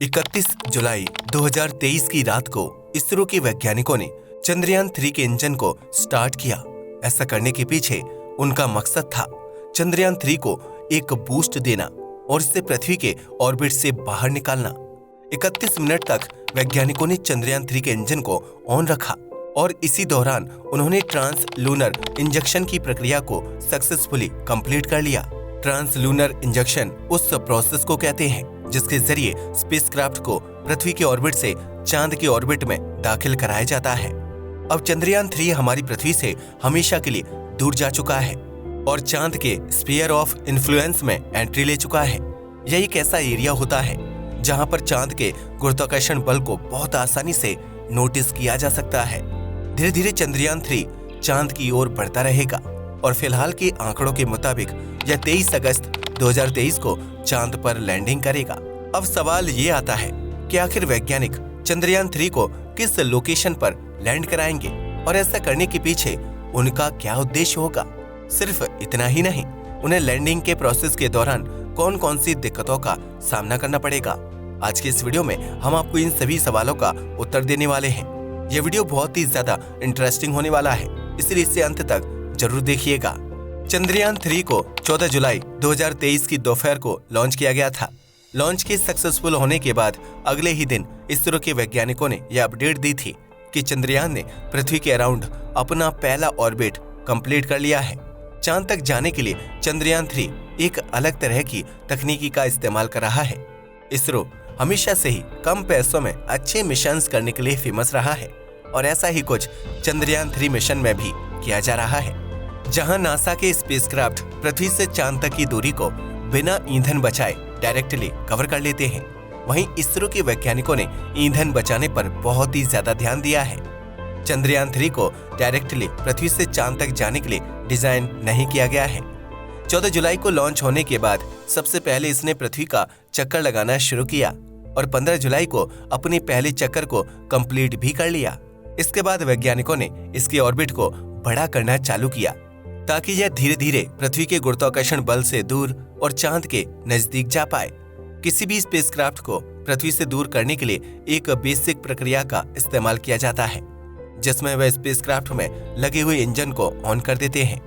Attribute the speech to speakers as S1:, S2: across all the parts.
S1: 31 जुलाई 2023 की रात को इसरो के वैज्ञानिकों ने चंद्रयान-3 के इंजन को स्टार्ट किया। ऐसा करने के पीछे उनका मकसद था चंद्रयान-3 को एक बूस्ट देना और इससे पृथ्वी के ऑर्बिट से बाहर निकालना। 31 मिनट तक वैज्ञानिकों ने चंद्रयान-3 के इंजन को ऑन रखा और इसी दौरान उन्होंने ट्रांस लूनर इंजेक्शन की प्रक्रिया को सक्सेसफुली कंप्लीट कर लिया। ट्रांस लूनर इंजेक्शन उस प्रोसेस को कहते हैं जिसके जरिए स्पेसक्राफ्ट को पृथ्वी के ऑर्बिट से चांद के ऑर्बिट में दाखिल कराया जाता है। अब चंद्रयान-3 हमारी पृथ्वी से हमेशा के लिए दूर जा चुका है और चांद के स्फीयर ऑफ इन्फ्लुएंस में एंट्री ले चुका है। यह एक ऐसा एरिया होता है जहां पर चांद के गुरुत्वाकर्षण बल को बहुत आसानी से नोटिस किया जा सकता है। धीरे धीरे चंद्रयान-3 चांद की ओर बढ़ता रहेगा और फिलहाल के आंकड़ों के मुताबिक यह 23 अगस्त 2023 को चांद पर लैंडिंग करेगा। अब सवाल ये आता है कि आखिर वैज्ञानिक चंद्रयान-3 को किस लोकेशन पर लैंड कराएंगे और ऐसा करने के पीछे उनका क्या उद्देश्य होगा। सिर्फ इतना ही नहीं, उन्हें लैंडिंग के प्रोसेस के दौरान कौन कौन सी दिक्कतों का सामना करना पड़ेगा। आज के इस वीडियो में हम आपको इन सभी सवालों का उत्तर देने वाले हैं। यह वीडियो बहुत ही ज्यादा इंटरेस्टिंग होने वाला है, इसलिए इसे अंत तक जरूर देखिएगा। चंद्रयान-3 को 14 जुलाई 2023 की दोपहर को लॉन्च किया गया था। लॉन्च के सक्सेसफुल होने के बाद अगले ही दिन इसरो के वैज्ञानिकों ने यह अपडेट दी थी कि चंद्रयान ने पृथ्वी के अराउंड अपना पहला ऑर्बिट कंप्लीट कर लिया है। चांद तक जाने के लिए चंद्रयान-3 एक अलग तरह की तकनीकी का इस्तेमाल कर रहा है। इसरो हमेशा से ही कम पैसों में अच्छे मिशंस करने के लिए फेमस रहा है और ऐसा ही कुछ चंद्रयान-3 मिशन में भी किया जा रहा है, जहां नासा के स्पेसक्राफ्ट पृथ्वी से चांद तक की दूरी को बिना ईंधन बचाए डायरेक्टली कवर कर लेते हैं। वहीं इसरो के वैज्ञानिकों ने ईंधन बचाने पर बहुत ही ज्यादा ध्यान दिया है। चंद्रयान-3 को डायरेक्टली पृथ्वी से चांद तक जाने के लिए डिजाइन नहीं किया गया है। 14 जुलाई को लॉन्च होने के बाद सबसे पहले इसने पृथ्वी का चक्कर लगाना शुरू किया और 15 जुलाई को अपने पहले चक्कर को कंप्लीट भी कर लिया। इसके बाद वैज्ञानिकों ने इसके ऑर्बिट को बड़ा करना चालू किया ताकि यह धीरे धीरे पृथ्वी के गुरुत्वाकर्षण बल से दूर और चांद के नजदीक जा पाए। किसी भी स्पेसक्राफ्ट को पृथ्वी से दूर करने के लिए एक बेसिक प्रक्रिया का इस्तेमाल किया जाता है, जिसमें वह स्पेसक्राफ्ट में लगे हुए इंजन को ऑन कर देते हैं।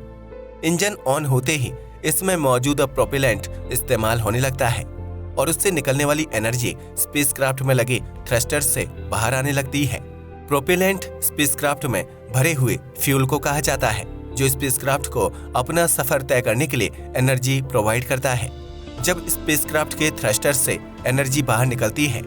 S1: इंजन ऑन होते ही इसमें मौजूद प्रोपेलेंट इस्तेमाल होने लगता है और उससे निकलने वाली एनर्जी स्पेसक्राफ्ट में लगे थ्रस्टर्स से बाहर आने लगती है। प्रोपेलेंट स्पेसक्राफ्ट में भरे हुए फ्यूल को कहा जाता है, जो स्पेसक्राफ्ट को अपना सफर तय करने के लिए एनर्जी प्रोवाइड करता है। जब स्पेसक्राफ्ट के थ्रस्टर से एनर्जी बाहर निकलती है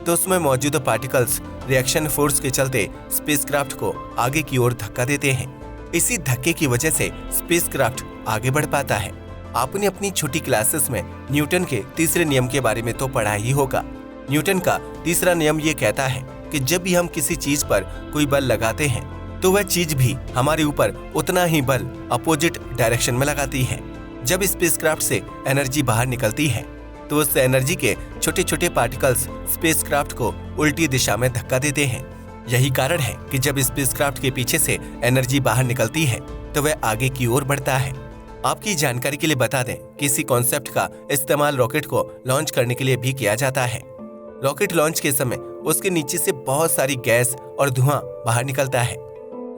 S1: तो उसमें मौजूद पार्टिकल्स रिएक्शन फोर्स के चलते स्पेसक्राफ्ट को आगे की ओर धक्का देते हैं। इसी धक्के की वजह से स्पेसक्राफ्ट आगे बढ़ पाता है। आपने अपनी छोटी क्लासेस में न्यूटन के तीसरे नियम के बारे में तो पढ़ा ही होगा। न्यूटन का तीसरा नियम ये कहता है कि जब भी हम किसी चीज पर कोई बल लगाते हैं तो वह चीज भी हमारे ऊपर उतना ही बल अपोजिट डायरेक्शन में लगाती है। जब स्पेसक्राफ्ट से एनर्जी बाहर निकलती है तो उस एनर्जी के छोटे छोटे पार्टिकल्स स्पेसक्राफ्ट को उल्टी दिशा में धक्का देते हैं। यही कारण है कि जब स्पेसक्राफ्ट के पीछे से एनर्जी बाहर निकलती है तो वह आगे की ओर बढ़ता है। आपकी जानकारी के लिए बता दें कि इसी कॉन्सेप्ट का इस्तेमाल रॉकेट को लॉन्च करने के लिए भी किया जाता है। रॉकेट लॉन्च के समय उसके नीचे से बहुत सारी गैस और धुआं बाहर निकलता है।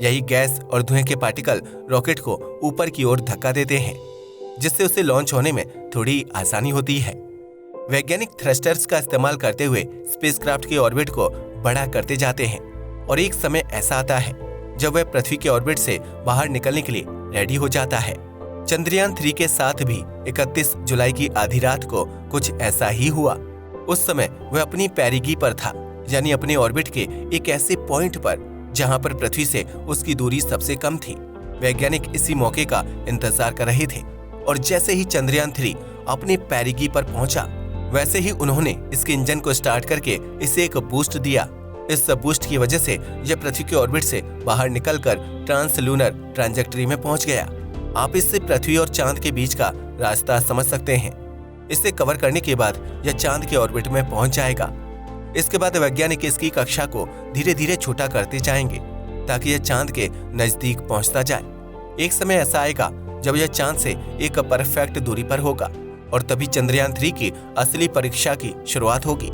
S1: यही गैस और धुएं के पार्टिकल रॉकेट को ऊपर की ओर धक्का देते हैं, जिससे उसे लॉन्च होने में थोड़ी आसानी होती है। वैज्ञानिक थ्रस्टर्स का इस्तेमाल करते हुए स्पेसक्राफ्ट के ऑर्बिट को बड़ा करते जाते हैं और एक समय ऐसा आता है जब वह पृथ्वी के ऑर्बिट से बाहर निकलने के लिए रेडी हो जाता है। चंद्रयान-3 के साथ भी 31 जुलाई की आधी रात को कुछ ऐसा ही हुआ। उस समय वह अपनी पेरिगी पर था, यानी अपने ऑर्बिट के एक ऐसे पॉइंट पर जहां पर पृथ्वी से उसकी दूरी सबसे कम थी। वैज्ञानिक इसी मौके का इंतजार कर रहे थे और जैसे ही चंद्रयान-3 अपने पेरिगी पर पहुंचा, वैसे ही उन्होंने इसके इंजन को स्टार्ट करके इसे एक बूस्ट दिया। इस बूस्ट की वजह से यह पृथ्वी के ऑर्बिट से बाहर निकलकर ट्रांस लूनर ट्रांजेक्टरी में पहुंच गया। आप इससे पृथ्वी और चांद के बीच का रास्ता समझ सकते हैं। इसे कवर करने के बाद यह चांद के ऑर्बिट में पहुंच जाएगा। इसके बाद वैज्ञानिक इसकी कक्षा को धीरे धीरे छोटा करते जाएंगे ताकि यह चांद के नजदीक पहुंचता जाए। एक समय ऐसा आएगा जब यह चांद से एक परफेक्ट दूरी पर होगा और तभी चंद्रयान-3 की असली परीक्षा की शुरुआत होगी।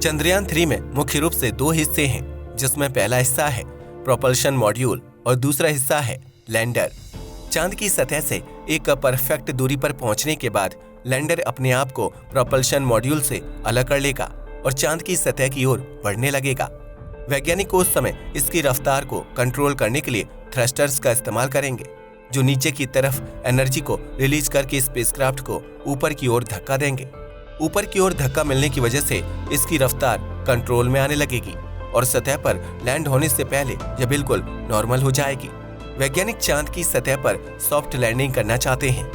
S1: चंद्रयान 3 में मुख्य रूप से 2 हिस्से हैं, जिसमें पहला हिस्सा है प्रोपल्शन मॉड्यूल और दूसरा हिस्सा है लैंडर। चांद की सतह से एक परफेक्ट दूरी पर पहुंचने के बाद लैंडर अपने आप को प्रोपल्शन मॉड्यूल से अलग कर लेगा और चांद की सतह की ओर बढ़ने लगेगा। वैज्ञानिक उस समय इसकी रफ्तार को कंट्रोल करने के लिए थ्रस्टर्स का इस्तेमाल करेंगे, जो नीचे की तरफ एनर्जी को रिलीज करके स्पेसक्राफ्ट को ऊपर की ओर धक्का देंगे। ऊपर की ओर धक्का मिलने की वजह से इसकी रफ्तार कंट्रोल में आने लगेगी और सतह पर लैंड होने से पहले यह बिल्कुल नॉर्मल हो जाएगी। वैज्ञानिक चांद की सतह पर सॉफ्ट लैंडिंग करना चाहते हैं,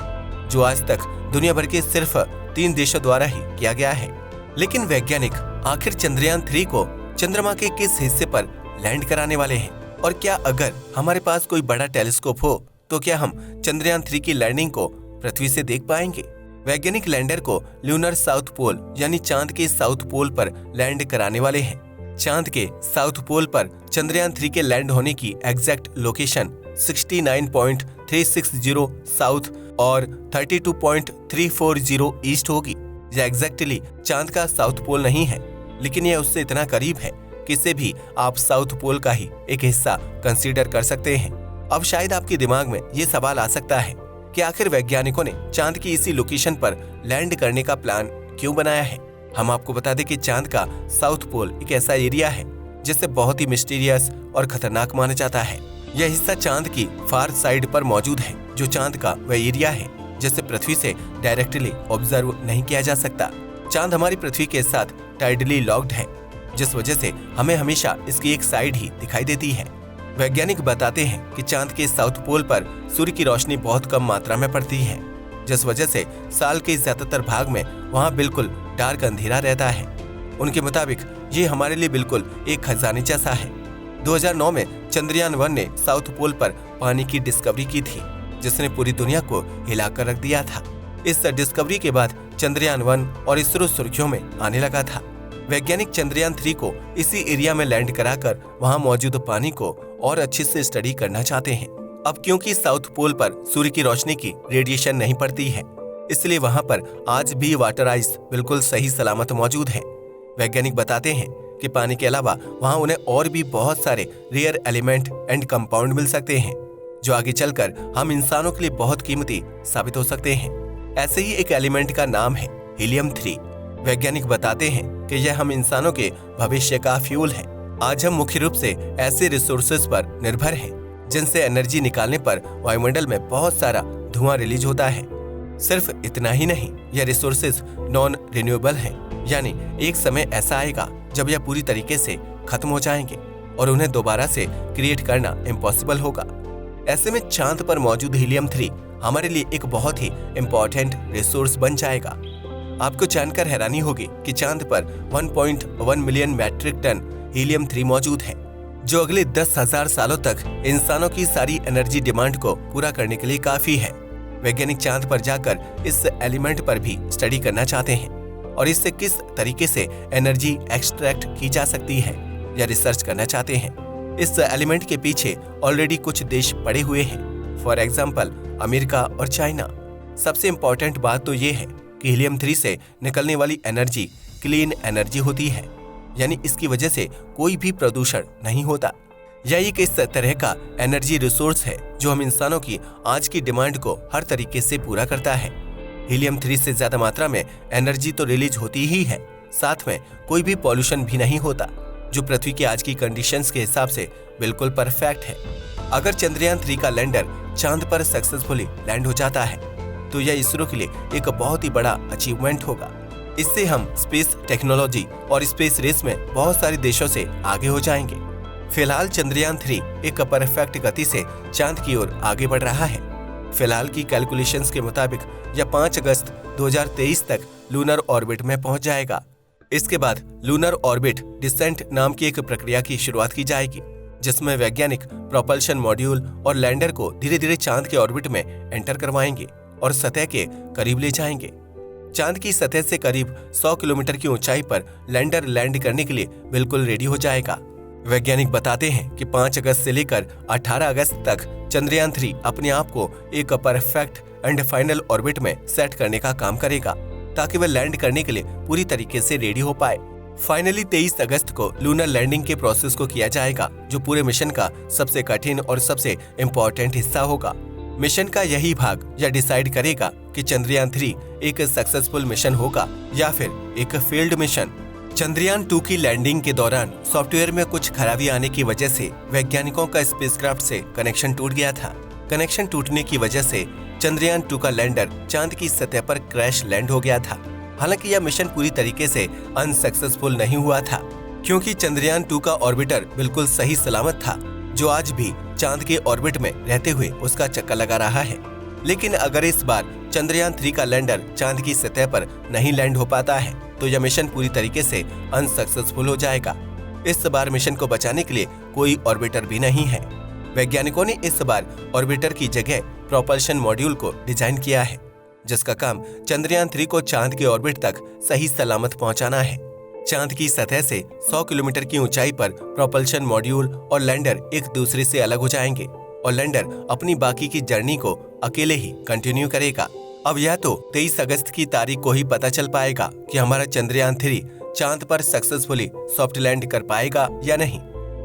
S1: जो आज तक दुनिया भर के सिर्फ 3 देशों द्वारा ही किया गया है। लेकिन वैज्ञानिक आखिर चंद्रयान 3 को चंद्रमा के किस हिस्से पर लैंड कराने वाले हैं, और क्या अगर हमारे पास कोई बड़ा टेलीस्कोप हो तो क्या हम चंद्रयान 3 की लैंडिंग को पृथ्वी से देख पाएंगे? वैज्ञानिक लैंडर को ल्यूनर साउथ पोल यानी चांद के साउथ पोल पर लैंड कराने वाले हैं। चांद के साउथ पोल पर चंद्रयान 3 के लैंड होने की एग्जैक्ट लोकेशन 69.360 साउथ और 32.340 ईस्ट होगी। यह एग्जैक्टली चांद का साउथ पोल नहीं है, लेकिन यह उससे इतना करीब है कि इसे भी आप साउथ पोल का ही एक हिस्सा कंसीडर कर सकते हैं। अब शायद आपके दिमाग में ये सवाल आ सकता है कि आखिर वैज्ञानिकों ने चांद की इसी लोकेशन पर लैंड करने का प्लान क्यों बनाया है। हम आपको बता दें कि चांद का साउथ पोल एक ऐसा एरिया है जिसे बहुत ही मिस्टीरियस और खतरनाक माना जाता है। यह हिस्सा चांद की फार साइड पर मौजूद है, जो चांद का वह एरिया है जिसे पृथ्वी से डायरेक्टली ऑब्जर्व नहीं किया जा सकता। चांद हमारी पृथ्वी के साथ टाइडली लॉक्ड है, जिस वजह से हमें हमेशा इसकी एक साइड ही दिखाई देती है। वैज्ञानिक बताते हैं कि चांद के साउथ पोल पर सूर्य की रोशनी बहुत कम मात्रा में पड़ती है, जिस वजह से साल के ज्यादातर भाग में वहां बिल्कुल डार्क अंधेरा रहता है। उनके मुताबिक ये हमारे लिए बिल्कुल एक खजाने जैसा है। 2009 में चंद्रयान 1 ने साउथ पोल पर पानी की डिस्कवरी की थी, जिसने पूरी दुनिया को हिलाकर रख दिया था। इस डिस्कवरी के बाद चंद्रयान 1 और इसरो सुर्खियों में आने लगा था। वैज्ञानिक चंद्रयान 3 को इसी एरिया में लैंड कराकर वहां मौजूद पानी को और अच्छे से स्टडी करना चाहते हैं। अब क्योंकि साउथ पोल पर सूर्य की रोशनी की रेडिएशन नहीं पड़ती है, इसलिए वहां पर आज भी वाटर आइस बिल्कुल सही सलामत मौजूद है। वैज्ञानिक बताते हैं कि पानी के अलावा वहां उन्हें और भी बहुत सारे रेयर एलिमेंट एंड कंपाउंड मिल सकते हैं, जो आगे चलकर हम इंसानों के लिए बहुत कीमती साबित हो सकते हैं। ऐसे ही एक एलिमेंट का नाम है हीलियम 3। वैज्ञानिक बताते हैं कि यह हम इंसानों के भविष्य का फ्यूल है। आज हम मुख्य रूप से ऐसे रिसोर्सेज पर निर्भर हैं जिनसे एनर्जी निकालने पर वायुमंडल में बहुत सारा धुआं रिलीज होता है। सिर्फ इतना ही नहीं, यह रिसोर्सेज नॉन रिन्यूएबल हैं, यानी एक समय ऐसा आएगा जब यह पूरी तरीके से खत्म हो जाएंगे और उन्हें दोबारा से क्रिएट करना इम्पॉसिबल होगा। ऐसे में चांद पर मौजूद हीलियम 3 हमारे लिए एक बहुत ही इम्पोर्टेंट रिसोर्स बन जाएगा। आपको जानकर हैरानी होगी कि चांद पर 1.1 मिलियन मैट्रिक टन हीलियम 3 मौजूद है, जो अगले 10,000 सालों तक इंसानों की सारी एनर्जी डिमांड को पूरा करने के लिए काफी है। वैज्ञानिक चांद पर जाकर इस एलिमेंट पर भी स्टडी करना चाहते हैं और इससे किस तरीके से एनर्जी एक्सट्रैक्ट की जा सकती है या रिसर्च करना चाहते हैं। इस एलिमेंट के पीछे ऑलरेडी कुछ देश पड़े हुए हैं, फॉर एग्जाम्पल अमेरिका और चाइना। सबसे इम्पोर्टेंट बात तो ये है कि हीलियम 3 से निकलने वाली एनर्जी क्लीन एनर्जी होती है, यानी इसकी वजह से कोई भी प्रदूषण नहीं होता। यह एक इस तरह का एनर्जी रिसोर्स है जो हम इंसानों की आज की डिमांड को हर तरीके से पूरा करता है। हीलियम 3 से ज्यादा मात्रा में एनर्जी तो रिलीज होती ही है, साथ में कोई भी पॉल्यूशन भी नहीं होता, जो पृथ्वी की आज की कंडीशंस के हिसाब से बिल्कुल परफेक्ट है। अगर चंद्रयान 3 का लैंडर चांद पर सक्सेसफुली लैंड हो जाता है तो यह इसरो के लिए एक बहुत ही बड़ा अचीवमेंट होगा। इससे हम स्पेस टेक्नोलॉजी और स्पेस रेस में बहुत सारे देशों से आगे हो जाएंगे। फिलहाल चंद्रयान 3 एक परफेक्ट गति से चांद की ओर आगे बढ़ रहा है। फिलहाल की कैलकुलेशंस के मुताबिक यह 5 अगस्त 2023 तक लूनर ऑर्बिट में पहुंच जाएगा। इसके बाद लूनर ऑर्बिट डिसेंट नाम की एक प्रक्रिया की शुरुआत की जाएगी, जिसमें वैज्ञानिक प्रोपल्शन मॉड्यूल और लैंडर को धीरे धीरे चांद के ऑर्बिट में एंटर करवाएंगे और सतह के करीब ले जाएंगे। चांद की सतह से करीब 100 किलोमीटर की ऊंचाई पर लैंडर लैंड करने के लिए बिल्कुल रेडी हो जाएगा। वैज्ञानिक बताते हैं कि 5 अगस्त से लेकर 18 अगस्त तक चंद्रयान 3 अपने आप को एक परफेक्ट एंड फाइनल ऑर्बिट में सेट करने का काम करेगा, ताकि वह लैंड करने के लिए पूरी तरीके से रेडी हो पाए। फाइनली 23 अगस्त को लूनर लैंडिंग के प्रोसेस को किया जाएगा, जो पूरे मिशन का सबसे कठिन और सबसे इम्पोर्टेंट हिस्सा होगा। मिशन का यही भाग यह डिसाइड करेगा कि चंद्रयान 3 एक सक्सेसफुल मिशन होगा या फिर एक फेल्ड मिशन। चंद्रयान 2 की लैंडिंग के दौरान सॉफ्टवेयर में कुछ खराबी आने की वजह से वैज्ञानिकों का स्पेसक्राफ्ट से कनेक्शन टूट गया था। कनेक्शन टूटने की वजह से चंद्रयान 2 का लैंडर चांद की सतह पर क्रैश लैंड हो गया था। हालांकि यह मिशन पूरी तरीके से अनसक्सेसफुल नहीं हुआ था, क्योंकि चंद्रयान 2 का ऑर्बिटर बिल्कुल सही सलामत था, जो आज भी चांद के ऑर्बिट में रहते हुए उसका चक्कर लगा रहा है। लेकिन अगर इस बार चंद्रयान 3 का लैंडर चांद की सतह पर नहीं लैंड हो पाता है तो यह मिशन पूरी तरीके से अनसक्सेसफुल हो जाएगा। इस बार मिशन को बचाने के लिए कोई ऑर्बिटर भी नहीं है। वैज्ञानिकों ने इस बार ऑर्बिटर की जगह प्रोपल्शन मॉड्यूल को डिजाइन किया है, जिसका काम चंद्रयान 3 को चांद के ऑर्बिट तक सही सलामत पहुंचाना है। चांद की सतह से 100 किलोमीटर की ऊंचाई पर प्रोपल्शन मॉड्यूल और लैंडर एक दूसरे से अलग हो जाएंगे और लैंडर अपनी बाकी की जर्नी को अकेले ही कंटिन्यू करेगा। अब यह तो 23 अगस्त की तारीख को ही पता चल पाएगा कि हमारा चंद्रयान 3 चांद पर सक्सेसफुली सॉफ्ट लैंड कर पाएगा या नहीं।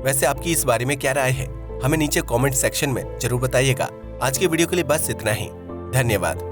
S1: वैसे आपकी इस बारे में क्या राय है, हमें नीचे कमेंट सेक्शन में जरूर बताइएगा। आज के वीडियो के लिए बस इतना ही। धन्यवाद।